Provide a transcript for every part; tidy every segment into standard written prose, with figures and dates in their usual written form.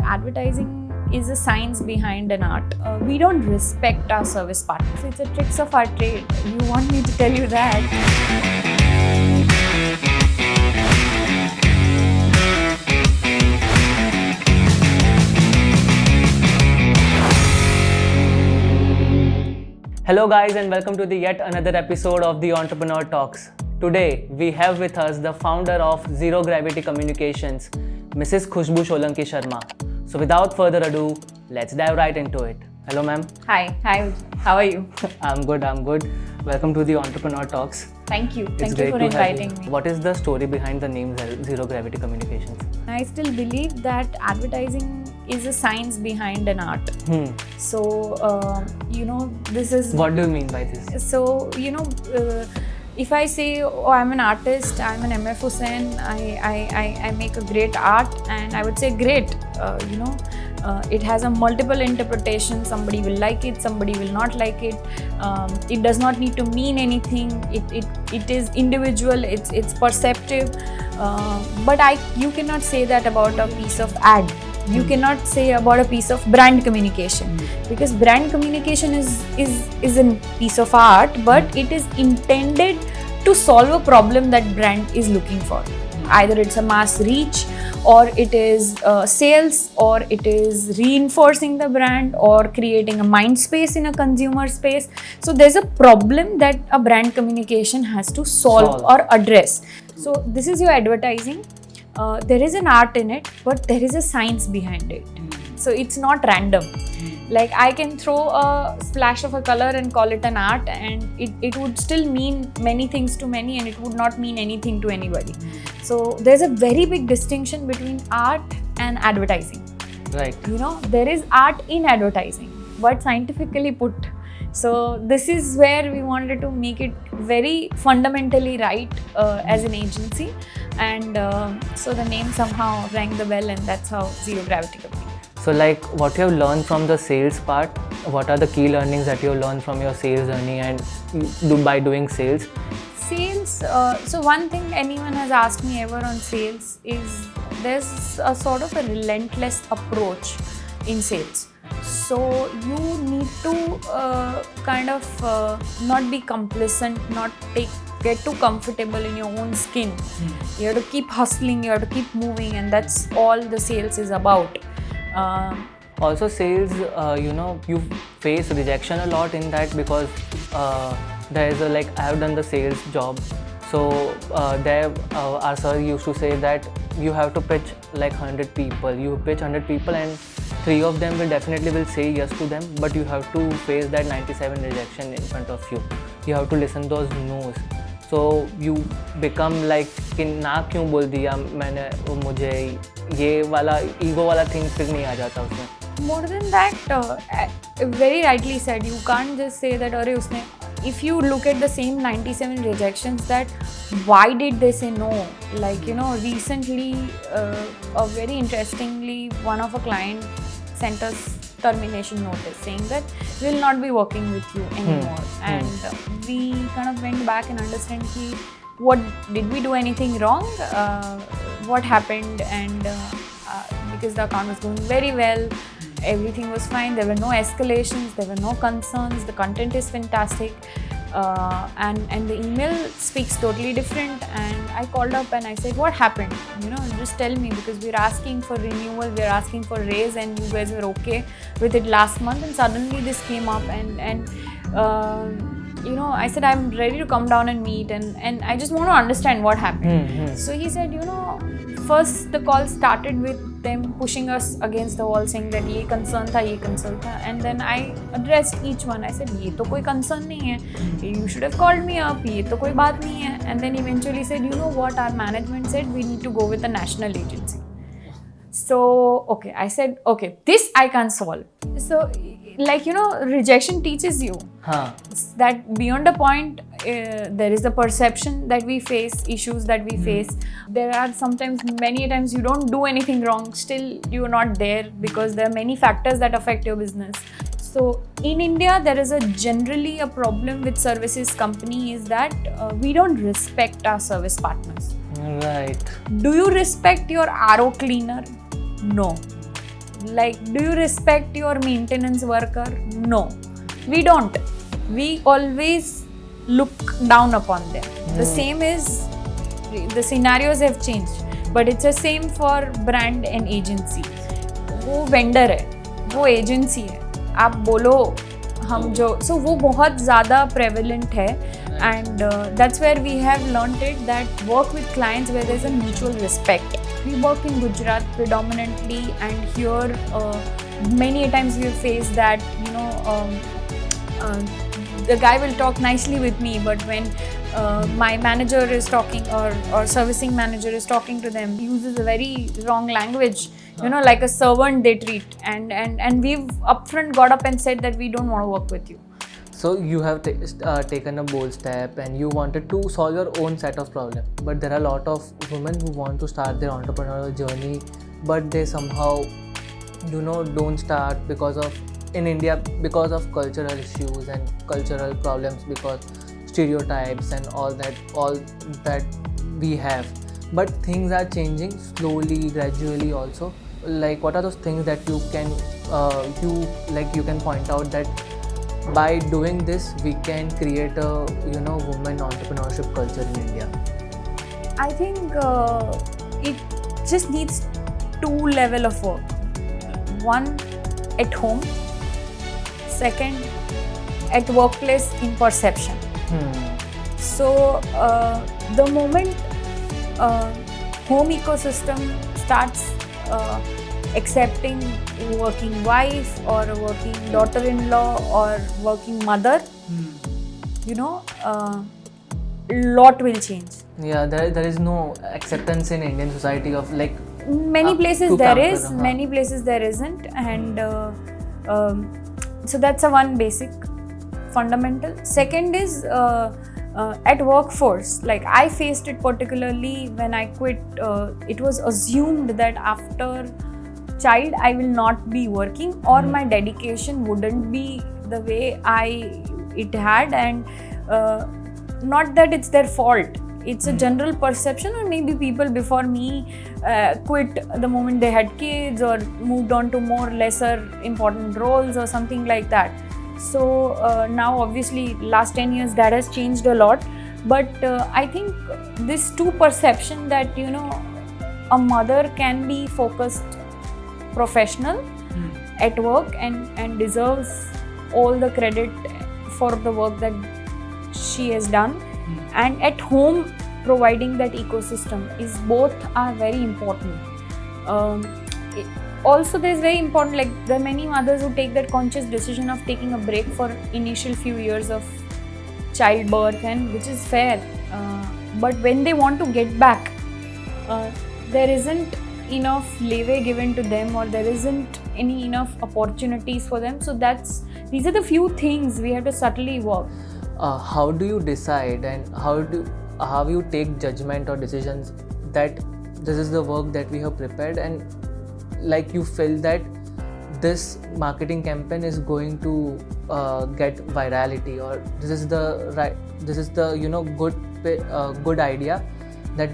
Advertising is a science behind an art. We don't respect our service partners. It's a tricks of our trade. You want me to tell you that? Hello guys and welcome to the yet another episode of the Entrepreneur Talks. Today we have with us the founder of Zerogravitycommunications, Mrs. Khushboo Solanki Sharma. So without further ado, let's dive right into it. Hello ma'am. Hi, how are you? I'm good. Welcome to the Entrepreneur Talks. Thank you. It's Thank you great for to have inviting you. me. What is the story behind the name Zero Gravity Communications? I still believe that advertising is a science behind an art. So, this is... What do you mean by this? So, if I say, oh, I'm an artist, I'm an MF Hussain, I make a great art, and I would say great, it has a multiple interpretation. Somebody will like it, somebody will not like it. It does not need to mean anything. It is individual, it's perceptive. But you cannot say that about a piece of ad. You cannot say about a piece of brand communication, because brand communication is a piece of art, but it is intended to solve a problem that brand is looking for. Either it's a mass reach, or it is sales, or it is reinforcing the brand, or creating a mind space in a consumer space. So there's a problem that a brand communication has to solve or address. So this is your advertising. There is an art in it, but there is a science behind it. So it's not random. Like I can throw a splash of a color and call it an art, and it would still mean many things to many, and it would not mean anything to anybody. So there's a very big distinction between art and advertising. Right. There is art in advertising, but scientifically put. So this is where we wanted to make it very fundamentally right as an agency, and so the name somehow rang the bell, and that's how Zero Gravity came. So like what you have learned from the sales part, what are the key learnings that you have learned from your sales journey and by doing sales? Sales, so one thing anyone has asked me ever on sales is there's a sort of a relentless approach in sales. So you need to not be complacent, not get too comfortable in your own skin. You have to keep hustling, you have to keep moving, and that's all the sales is about. Also sales, you face rejection a lot in that, because there is I have done the sales job. So there our sir used to say that you have to pitch like 100 people. You pitch 100 people and 3 of them will definitely say yes to them, but you have to face that 97 rejection in front of you. You have to listen those no's. So you become like कि ना क्यों बोल दिया मैंने, मुझे ये वाला ego वाला thing फिर नहीं आ जाता उसमें. More than that, very rightly said, you can't just say that अरे उसने, if you look at the same 97 rejections, that why did they say no? Like, recently, very interestingly, one of a client sent us termination notice saying that we will not be working with you anymore. And we kind of went back and understand what did we do anything wrong? What happened? And because the account was going very well, everything was fine, there were no escalations, there were no concerns, the content is fantastic, and the email speaks totally different. And I called up and I said, what happened? Just tell me, because we're asking for renewal, we're asking for raise, and you guys were okay with it last month, and suddenly this came up, and I said, I'm ready to come down and meet, and I just want to understand what happened. So he said, first the call started with them pushing us against the wall, saying that ye concern tha, and then I addressed each one. I said, ye to koi concern nahi hai, you should have called me up, ye to koi baat nahi hai. And then eventually said, what, our management said we need to go with a national agency. So okay, I said, okay, this I can solve. So rejection teaches you that beyond a point, there is the perception that we face, issues that we face. There are many times you don't do anything wrong, still you're not there, because there are many factors that affect your business. So in India, there is generally a problem with services company is that we don't respect our service partners. Right. Do you respect your RO cleaner? No. Like, do you respect your maintenance worker? No, we don't. We always look down upon them. The same is, the scenarios have changed, but it's the same for brand and agency. वो vendor है, वो agency है. आप बोलो हम जो, so वो बहुत ज़्यादा prevalent है, and that's where we have learned it, that work with clients where there's a mutual respect. We work in Gujarat predominantly, and here many a times we have faced that, the guy will talk nicely with me, but when my manager is talking, or servicing manager is talking to them, he uses a very wrong language, like a servant they treat, and we've upfront got up and said that we don't want to work with you. So you have taken a bold step and you wanted to solve your own set of problems. But there are a lot of women who want to start their entrepreneurial journey, but they somehow, don't start because of, in India, because of cultural issues and cultural problems, because stereotypes and all that we have. But things are changing slowly, gradually also. Like, what are those things that you can point out that by doing this we can create a women entrepreneurship culture in India? I think it just needs two levels of work. One, at home. Second, at workplace in perception. So the moment home ecosystem starts accepting working wife or a working daughter-in-law or working mother, lot will change. Yeah, there is no acceptance in Indian society of, like, many places there is, many places there isn't, and so that's a one basic fundamental. Second is at workforce. Like, I faced it particularly when I quit. It was assumed that after child I will not be working, or my dedication wouldn't be the way it had, and not that it's their fault. It's a general perception, or maybe people before me quit the moment they had kids or moved on to more lesser important roles or something like that. So now obviously last 10 years that has changed a lot, but I think this two perception that a mother can be focused professional at work and deserves all the credit for the work that she has done, and at home providing that ecosystem is both are very important. Also, there's very important, like, there are many mothers who take that conscious decision of taking a break for initial few years of childbirth, and which is fair, but when they want to get back, there isn't enough leeway given to them, or there isn't any enough opportunities for them. So these are the few things we have to subtly work. How do you decide, and how you take judgment or decisions that this is the work that we have prepared, and like you feel that this marketing campaign is going to get virality, or this is the good idea that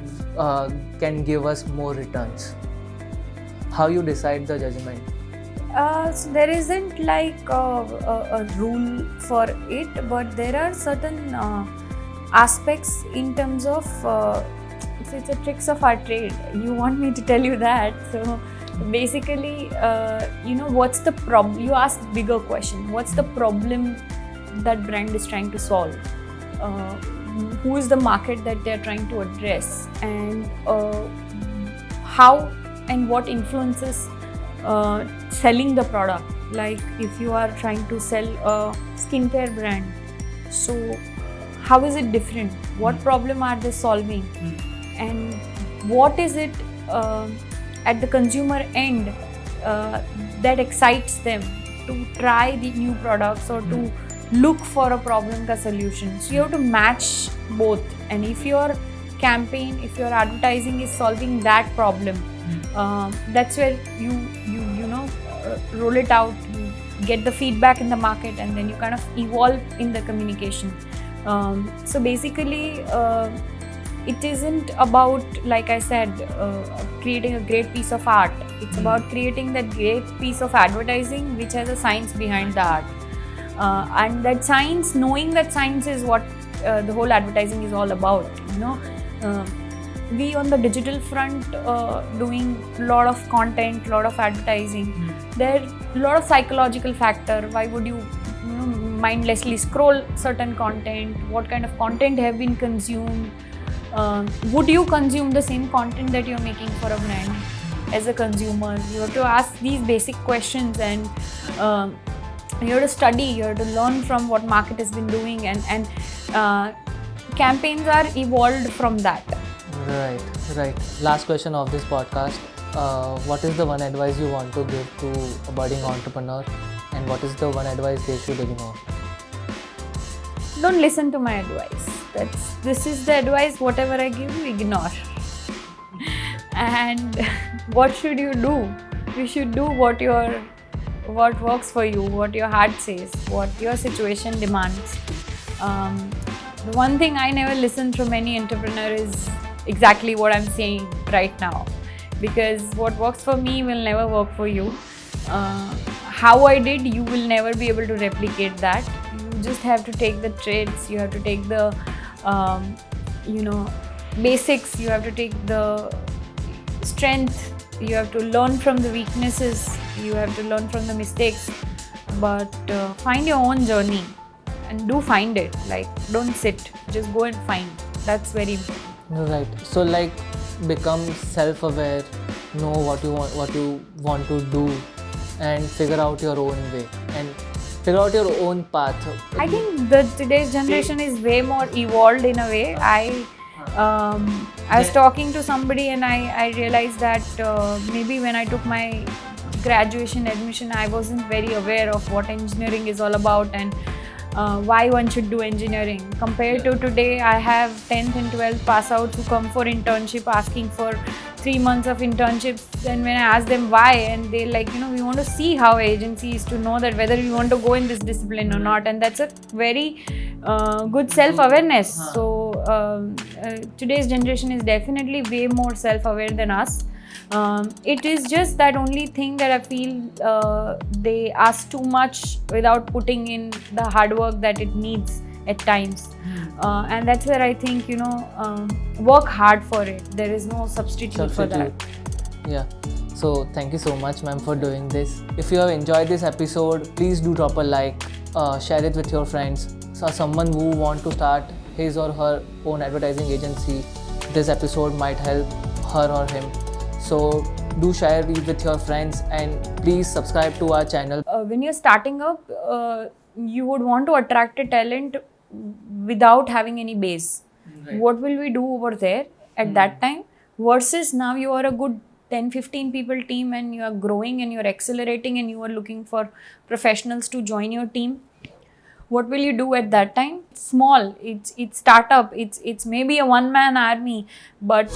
can give us more returns? How you decide the judgment? So there isn't like a rule for it, but there are certain aspects in terms of it's a tricks of our trade. You want me to tell you that? So basically, what's the problem? You ask bigger question. What's the problem that brand is trying to solve? Who is the market that they're trying to address? And how and what influences selling the product? Like, if you are trying to sell a skincare brand, so how is it different? What problem are they solving? And what is it at the consumer end that excites them to try the new products or to look for a problem ka solution? So you have to match both, and if your campaign, if your advertising is solving that problem, that's where you roll it out, you get the feedback in the market, and then you kind of evolve in the communication. So basically, it isn't about, like I said, creating a great piece of art. It's about creating that great piece of advertising which has a science behind the art. And that science, knowing that science is what the whole advertising is all about. We on the digital front doing a lot of content, lot of advertising. There are a lot of psychological factor. Why would you mindlessly scroll certain content? What kind of content have been consumed? Would you consume the same content that you're making for a brand as a consumer? You have to ask these basic questions, and you have to study, you have to learn from what market has been doing, and campaigns are evolved from that. Right. Last question of this podcast. What is the one advice you want to give to a budding entrepreneur, and what is the one advice they should ignore? Don't listen to my advice. This is the advice. Whatever I give you, ignore. And what should you do? You should do what works for you, what your heart says, what your situation demands. The one thing I never listen from any entrepreneur is exactly what I'm saying right now, because what works for me will never work for you. How I did, you will never be able to replicate that. You just have to take the traits, you have to take the basics, you have to take the strength, you have to learn from the weaknesses, you have to learn from the mistakes, but find your own journey and do find it. Like, don't sit, just go and find. That's very important. Right. So like, become self-aware, know what you want to do, and figure out your own way and figure out your own path. I think that today's generation is way more evolved in a way. I was talking to somebody and I realized that maybe when I took my graduation admission, I wasn't very aware of what engineering is all about and why one should do engineering. Compared to today, I have 10th and 12th pass outs who come for internship asking for 3 months of internships, and when I ask them why, and they're like, we want to see how agency is to know that whether we want to go in this discipline or not, and that's a very good self-awareness. So today's generation is definitely way more self-aware than us. It is just that only thing that I feel they ask too much without putting in the hard work that it needs at times. And that's where I think, work hard for it. There is no substitute for that. Yeah. So thank you so much, ma'am, for doing this. If you have enjoyed this episode, please do drop a like, share it with your friends. So someone who want to start his or her own advertising agency, this episode might help her or him. So do share it with your friends, and please subscribe to our channel. When you're starting up, you would want to attract a talent without having any base. Right. What will we do over there at that time versus now you are a good 10-15 people team and you are growing and you are accelerating and you are looking for professionals to join your team? What will you do at that time? It's small, it's startup, it's maybe a one-man army, but